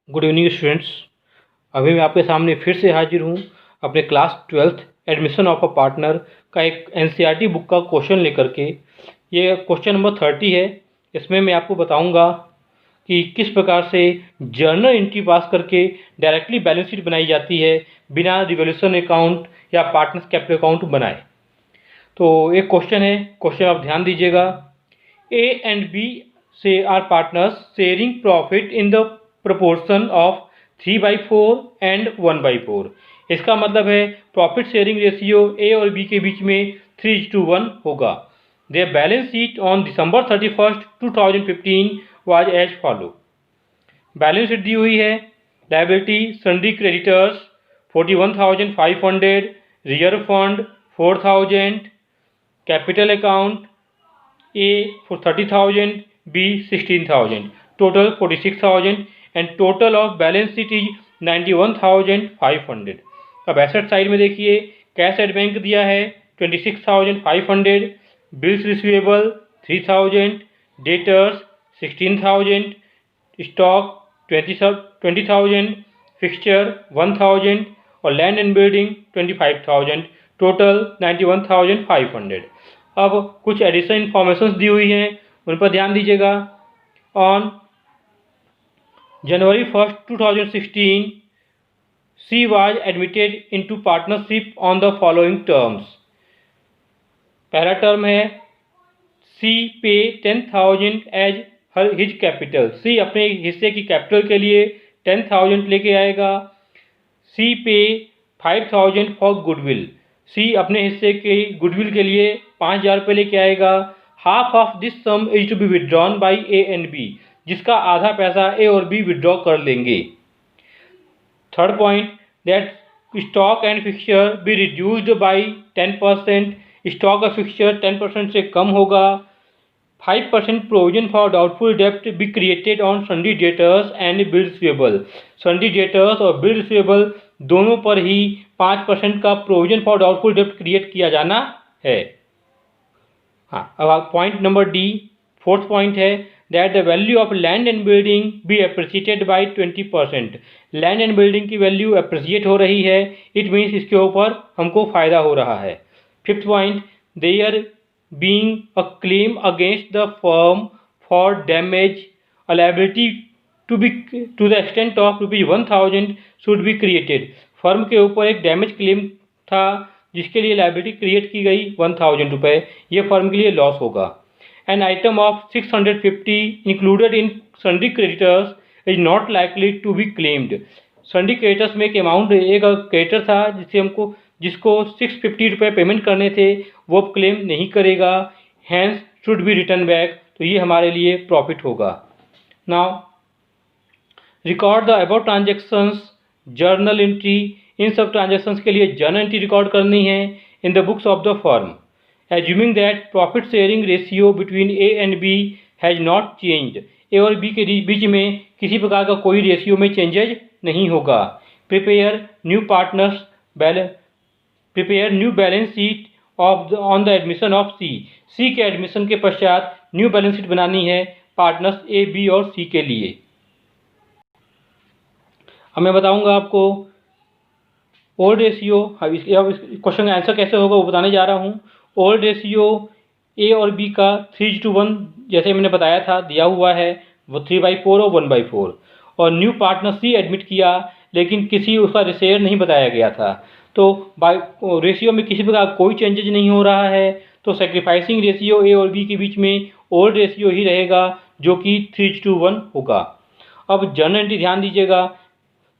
Good evening students. अभी मैं आपके सामने फिर से हाजिर हूँ अपने class 12th admission of a partner का एक एनसीईआरटी बुक का क्वेश्चन लेकर के। ये क्वेश्चन नंबर 30 है। इसमें मैं आपको बताऊंगा कि किस प्रकार से जर्नल एंट्री पास करके डायरेक्टली बैलेंस शीट बनाई जाती है बिना रिवोल्यूशन अकाउंट या पार्टनर्स कैपिटल अकाउंट बनाए। तो एक क्वेश्चन है, क्वेश्चन आप ध्यान दीजिएगा। ए एंड बी से are partners sharing profit in the proportion of 3/4 and 1/4। इसका मतलब है प्रॉफिट शेयरिंग रेशियो ए और बी के बीच में 3:1 होगा। There balance sheet on December 31st 2015 was as follow. Balance sheet दी हुई है। Liability sundry creditors 41,500, reserve fund 4,000, capital account A for 30,000, B 16,000, total 46,000 and total of balance sheet is 91,500। अब asset side में देखिए, cash at bank दिया है 26,500, bills receivable 3,000, debtors 16,000, stock 20,000, fixture 1,000 और land and building 25,000, total 91,500। अब कुछ additional information दी हुई हैं, उन पर ध्यान दीजिएगा। On January 1st 2016 she was admitted into partnership on the following terms। पहला टर्म है सी पे 10,000 एज हिज कैपिटल। सी अपने हिस्से की कैपिटल के लिए 10,000 लेके आएगा। सी पे 5,000 फॉर गुडविल। सी अपने हिस्से के गुडविल के लिए 5,000 रुपये लेके आएगा। Half of this sum is to be withdrawn by A and B, जिसका आधा पैसा ए और बी विदड्रॉ कर लेंगे। Third point, that stock and fixture be reduced by 10%। Stock और फिक्सचर 10% से कम होगा। 5% प्रोविजन फॉर डाउटफुल डेप्ट be created on sundry debtors and bill receivable. Sundry debtors और बिल रिसीवेबल दोनों पर ही 5% का प्रोविजन फॉर डाउटफुल डेप्ट क्रिएट किया जाना है। हाँ, अब point number D, fourth point है that the value of land and building be appreciated by 20%। Land and building की वैल्यू अप्रिशिएट हो रही है, इट मीन्स इसके ऊपर हमको फायदा हो रहा है। Fifth point, there being a claim against the firm for damage, a liability to the extent of ₹1,000 should be created. Firm के ऊपर एक डैमेज क्लेम था जिसके लिए लायबिलिटी क्रिएट की गई 1,000 रुपये, ये फर्म के लिए लॉस होगा। An item of 650 included in sundry creditors is not likely to be claimed। Sundry creditors में एक अमाउंट, एक क्रेडिटर था जिसको 650 रुपये पेमेंट करने थे, वो अब क्लेम नहीं करेगा। Hence should be return back, तो ये हमारे लिए प्रॉफिट होगा। Now record the about transactions journal entry. इन सब ट्रांजेक्शन्स के लिए जर्नल एंट्री रिकॉर्ड करनी है in the books of the firm. Assuming that profit sharing ratio between A and B has not changed, A और B के बीच में किसी प्रकार का कोई रेशियो में चेंजेज नहीं होगा। Prepare new balance sheet on the admission of C। C के एडमिशन के पश्चात न्यू बैलेंस शीट बनानी है पार्टनर्स A, B और C के लिए। अब मैं बताऊंगा आपको ओल्ड रेशियो। अब इस क्वेश्चन का आंसर कैसे होगा वो बताने जा रहा हूँ। ओल्ड रेशियो ए और बी का 3:1 जैसे मैंने बताया था दिया हुआ है, वो 3/4 और 1/4। और न्यू पार्टनर सी एडमिट किया, लेकिन किसी उसका शेयर नहीं बताया गया था, तो रेशियो में किसी प्रकार कोई चेंजेज नहीं हो रहा है, तो सेक्रीफाइसिंग रेशियो ए और बी के बीच में ओल्ड रेशियो ही रहेगा जो कि 3:1 होगा। अब जर्नल एंट्री ध्यान दीजिएगा।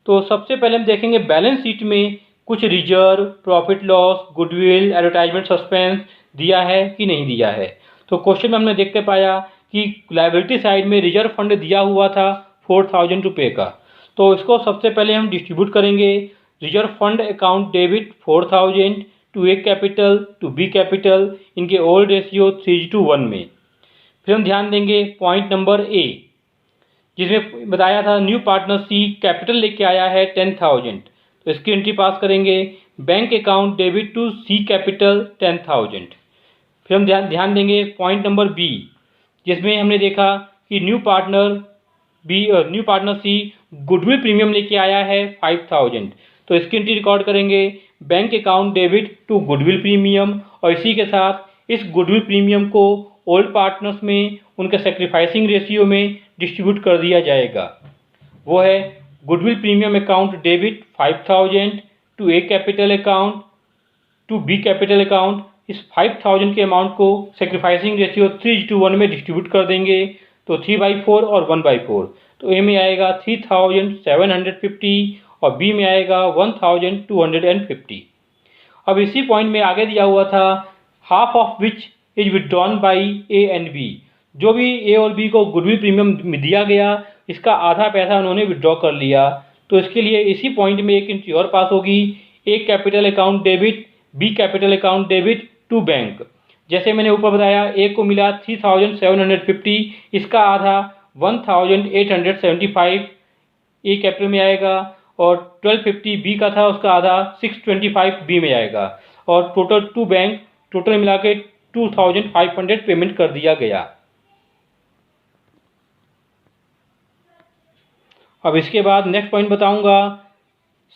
तो सबसे पहले हम देखेंगे बैलेंस शीट में कुछ reserve, profit loss, goodwill, advertisement suspense दिया है कि नहीं दिया है। तो क्वेश्चन में हमने देख के पाया कि लायबिलिटी साइड में रिजर्व फंड दिया हुआ था 4,000 रुपये का, तो इसको सबसे पहले हम डिस्ट्रीब्यूट करेंगे। Reserve fund account debit 4,000 to A capital to B capital, इनके ओल्ड रेशियो 3:1 में। फिर हम ध्यान देंगे पॉइंट नंबर ए, जिसमें बताया था न्यू पार्टनर सी कैपिटल लेके आया है 10,000, तो इसकी एंट्री पास करेंगे। Bank account debit to C capital 10,000। फिर हम ध्यान देंगे पॉइंट नंबर बी, जिसमें हमने देखा कि new partner C goodwill premium लेके आया है 5000, तो इसकी एंट्री रिकॉर्ड करेंगे bank account debit to goodwill premium, और इसी के साथ इस गुडविल प्रीमियम को ओल्ड पार्टनर्स में उनके सेक्रीफाइसिंग रेशियो में डिस्ट्रीब्यूट कर दिया जाएगा। वो है goodwill premium account debit 5000 to A capital account to B capital account. इस 5000 के अमाउंट को सेक्रीफाइसिंग रेशियो 3:1 में डिस्ट्रीब्यूट कर देंगे, तो 3/4 और 1/4। तो ए में आएगा 3750 और बी में आएगा 1250। अब इसी पॉइंट में आगे दिया हुआ था half of which is withdrawn by A and B. जो भी ए और बी को गुडविल प्रीमियम दिया गया, इसका आधा पैसा उन्होंने विथड्रॉ कर लिया। तो इसके लिए इसी पॉइंट में एक एंट्री और पास होगी, A capital account debit B capital account debit to bank. जैसे मैंने ऊपर बताया, ए को मिला 3750, इसका आधा 1875 ए कैपिटल में आएगा, और 1250 बी का था, उसका आधा 625 बी में आएगा, और टोटल टू बैंक टोटल मिला के 2500 पेमेंट कर दिया गया। अब इसके बाद नेक्स्ट पॉइंट बताऊंगा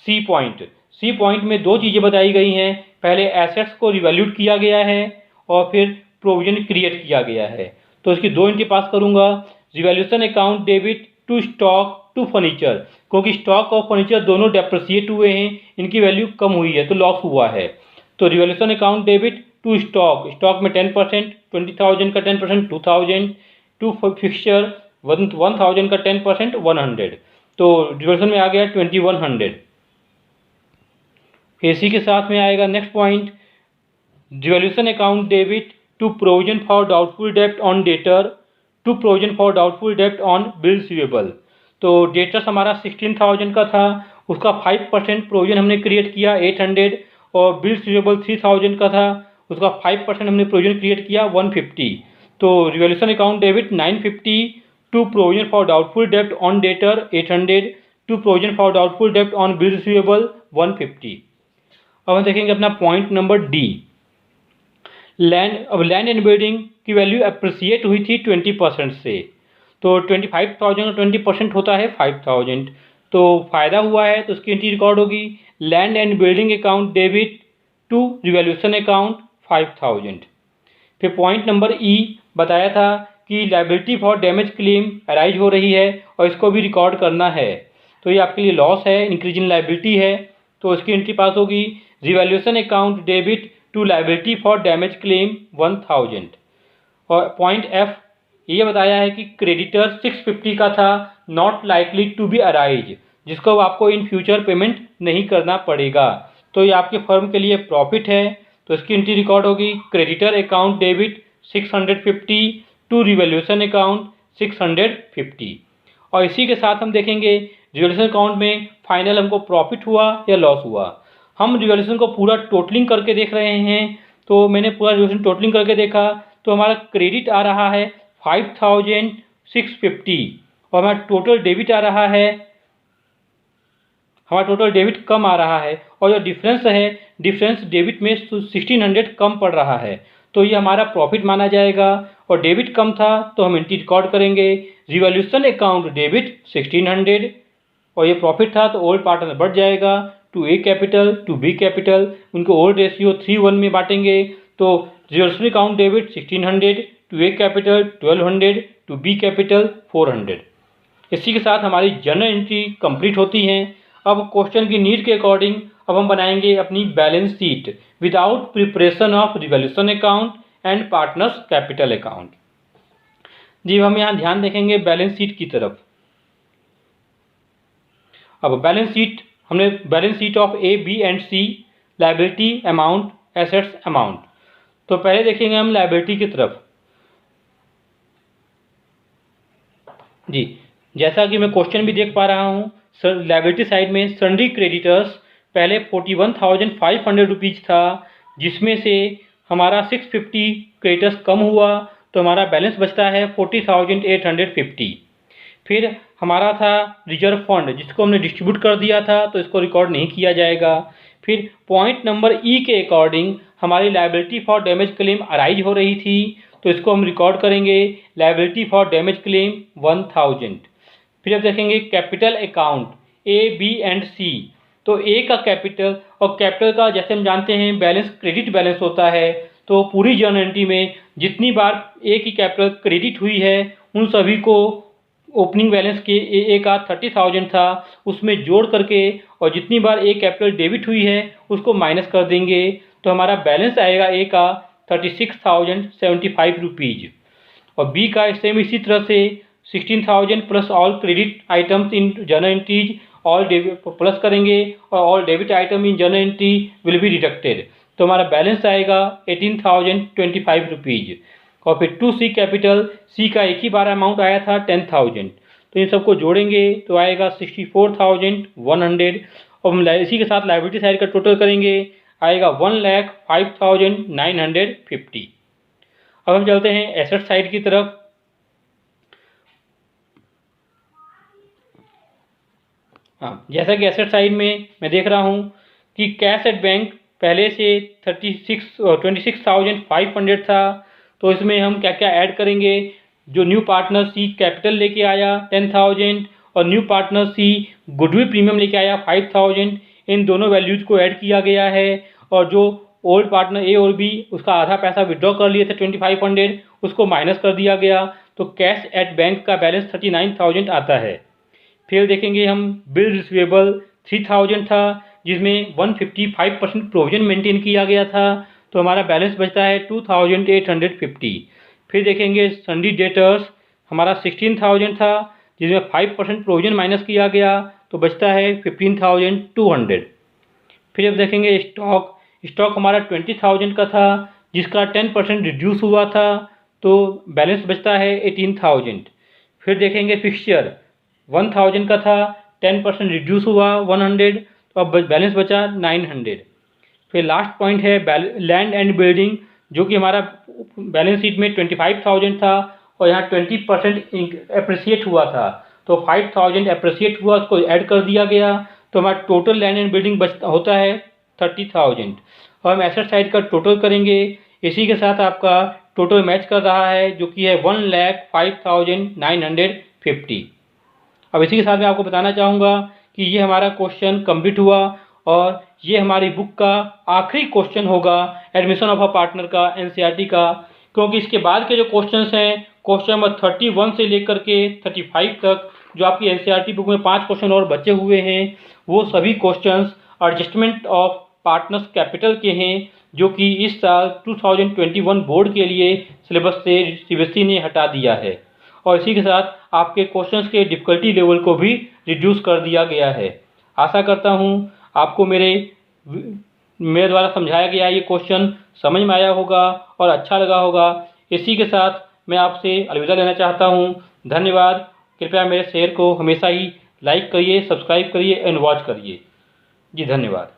सी पॉइंट। सी पॉइंट में दो चीज़ें बताई गई हैं, पहले एसेट्स को रिवैल्यूट किया गया है और फिर प्रोविजन क्रिएट किया गया है। तो इसकी दो एंट्री पास करूंगा। Revaluation account debit to stock to furniture, क्योंकि स्टॉक और फर्नीचर दोनों डेप्रिसिएट हुए हैं, इनकी वैल्यू कम हुई है तो लॉस हुआ है। तो revaluation account debit to stock, stock में 10% 20,000 का 10% 2000, टू फिक्सचर 1000 का 10% 100, तो रिवैल्यूएशन में आ गया 2100। इसी के साथ में आएगा next point, revaluation account debit to provision for doubtful डेब्ट on debtor to provision for doubtful डेब्ट ऑन बिल रिसीवेबल। तो डेटर्स हमारा 16,000 का था, उसका 5% प्रोविजन हमने क्रिएट किया 800, और बिल रिसीवेबल 3,000 का था, उसका 5% हमने प्रोविजन क्रिएट किया 150। तो revaluation account debit 950 to provision for doubtful डेब्ट on debtor 800 to provision for doubtful डेब्ट ऑन बिल रिसीवेबल 150। अब हम देखेंगे अपना point number D, land and building की वैल्यू अप्रिसिएट हुई थी 20% से, तो 25,000 का 20% होता है 5,000, तो फ़ायदा हुआ है, तो उसकी एंट्री रिकॉर्ड होगी land and building account debit to revaluation account 5,000। फिर पॉइंट नंबर ई बताया था कि liability for damage claim arise हो रही है और इसको भी रिकॉर्ड करना है, तो ये आपके लिए लॉस है, इंक्रीज इन लायबिलिटी है, तो इसकी एंट्री पास होगी revaluation account debit to liability for damage claim 1000। और पॉइंट एफ ये बताया है कि क्रेडिटर 650 का था, not likely to be arise, जिसको आपको इन फ्यूचर पेमेंट नहीं करना पड़ेगा, तो ये आपके फर्म के लिए प्रॉफिट है, तो इसकी एंट्री रिकॉर्ड होगी creditor account debit 650 to revaluation account 650। और इसी के साथ हम देखेंगे रिवैल्यूएशन अकाउंट में फाइनल हमको प्रॉफिट हुआ या लॉस हुआ। हम रिवैल्यूएशन को पूरा टोटलिंग करके देख रहे हैं, तो मैंने पूरा रिवैल्यूएशन टोटलिंग करके देखा, तो हमारा क्रेडिट आ रहा है 5,650 और हमारा टोटल डेबिट आ रहा है, हमारा टोटल डेबिट कम आ रहा है, और जो डिफरेंस है, डिफरेंस डेबिट में 1600 कम पड़ रहा है, तो ये हमारा प्रॉफिट माना जाएगा। और डेबिट कम था तो हम एंट्री रिकॉर्ड करेंगे रिवैल्यूएशन अकाउंट डेबिट 1600, और ये प्रॉफिट था तो ओल्ड पार्टनर बढ़ जाएगा to A capital to B capital, उनको ओल्ड रेशियो 3:1 में बांटेंगे, तो revaluation account debit 1600 to A capital 1200 to B capital 400। इसी के साथ हमारी जर्नल एंट्री कंप्लीट होती हैं। अब क्वेश्चन की नीड के अकॉर्डिंग अब हम बनाएंगे अपनी balance sheet without preparation of revaluation account and partners capital account. जी हम यहाँ ध्यान देखेंगे बैलेंस शीट की तरफ। अब बैलेंस शीट हमने balance sheet of A B and C, liability amount assets amount. तो पहले देखेंगे हम लायबिलिटी की तरफ। जी जैसा कि मैं क्वेश्चन भी देख पा रहा हूँ, लायबिलिटी साइड में सन्ड्री क्रेडिटर्स पहले 41,500 रुपीज़ था, जिसमें से हमारा 650 क्रेडिटर्स कम हुआ तो हमारा बैलेंस बचता है 40,850। फिर हमारा था रिजर्व फंड, जिसको हमने डिस्ट्रीब्यूट कर दिया था तो इसको रिकॉर्ड नहीं किया जाएगा। फिर पॉइंट नंबर ई के अकॉर्डिंग हमारी liability for damage claim arise हो रही थी, तो इसको हम रिकॉर्ड करेंगे लायबिलिटी फॉर डैमेज क्लेम 1000। फिर अब देखेंगे capital account A, B and C. तो ए का कैपिटल, और कैपिटल का जैसे हम जानते हैं बैलेंस क्रेडिट बैलेंस होता है, तो पूरी जर्नल एंट्री में जितनी बार ए की कैपिटल क्रेडिट हुई है उन सभी को ओपनिंग बैलेंस के ए का 30,000 था उसमें जोड़ करके, और जितनी बार ए कैपिटल डेबिट हुई है उसको माइनस कर देंगे, तो हमारा बैलेंस आएगा ए का 36,075 रुपीज़। और बी का सेम इसी तरह से 16,000 plus all credit items in journal entries, all plus करेंगे और all debit item in journal entry will be deducted, तो हमारा बैलेंस आएगा 18,025 रुपीज़। और फिर टू सी कैपिटल, सी का एक ही बार अमाउंट आया था 10,000, तो इन सबको जोड़ेंगे तो आएगा 64,100। और हम इसी के साथ लायबिलिटी साइड का टोटल करेंगे, आएगा 1,05,950। अब हम चलते हैं एसेट साइड की तरफ। हाँ, जैसा कि एसेट साइड में मैं देख रहा हूँ कि कैश एट बैंक पहले से 26,500 था, तो इसमें हम क्या क्या ऐड करेंगे। जो न्यू पार्टनर सी कैपिटल लेके आया 10,000 और new partner C goodwill premium लेके आया 5,000, इन दोनों वैल्यूज को ऐड किया गया है। और जो ओल्ड पार्टनर ए और बी उसका आधा पैसा विड्रॉ कर लिए थे 2,500, उसको माइनस कर दिया गया, तो कैश एट बैंक का बैलेंस 39,000 आता है। फिर देखेंगे हम बिल रिसीवेबल 3,000 था जिसमें 155% प्रोविजन मेंटेन किया गया था, तो हमारा बैलेंस बचता है 2,850। फिर देखेंगे सन्डी डेटर्स हमारा 16,000 था जिसमें 5% प्रोविजन माइनस किया गया, तो बचता है 15,200। फिर अब देखेंगे स्टॉक हमारा 20,000 का था जिसका 10% रिड्यूस हुआ था, तो बैलेंस बचता है 18,000। फिर देखेंगे फिक्सचर 1,000 का था, 10% रिड्यूस हुआ 100, तो अब बैलेंस बचा 900। फिर लास्ट पॉइंट है लैंड एंड बिल्डिंग, जो कि हमारा बैलेंस शीट में 25,000 था और यहाँ 20% अप्रिसिएट हुआ था, तो 5,000 अप्रिसिएट हुआ, उसको ऐड कर दिया गया, तो हमारा टोटल लैंड एंड बिल्डिंग होता है 30,000। और हम एसेट साइड का टोटल करेंगे, इसी के साथ आपका टोटल मैच कर रहा है जो कि है 1,05,950। अब इसी के साथ मैं आपको बताना चाहूँगा कि ये हमारा क्वेश्चन कंप्लीट हुआ और ये हमारी बुक का आखिरी क्वेश्चन होगा एडमिशन ऑफ अ पार्टनर का एनसीईआरटी का, क्योंकि इसके बाद के जो क्वेश्चंस हैं क्वेश्चन नंबर 31 से लेकर के 35 तक जो आपकी एनसीईआरटी बुक में 5 क्वेश्चन और बचे हुए हैं, वो सभी questions adjustment of partners capital के हैं, जो कि इस साल 2021 बोर्ड के लिए सिलेबस से सीबीएसई ने हटा दिया है। और इसी के साथ आपके क्वेश्चंस के डिफ़िकल्टी लेवल को भी रिड्यूस कर दिया गया है। आशा करता हूँ आपको मेरे द्वारा समझाया गया ये क्वेश्चन समझ में आया होगा और अच्छा लगा होगा। इसी के साथ मैं आपसे अलविदा लेना चाहता हूँ। धन्यवाद। कृपया मेरे शेयर को हमेशा ही लाइक करिए, सब्सक्राइब करिए एंड वॉच करिए। जी धन्यवाद।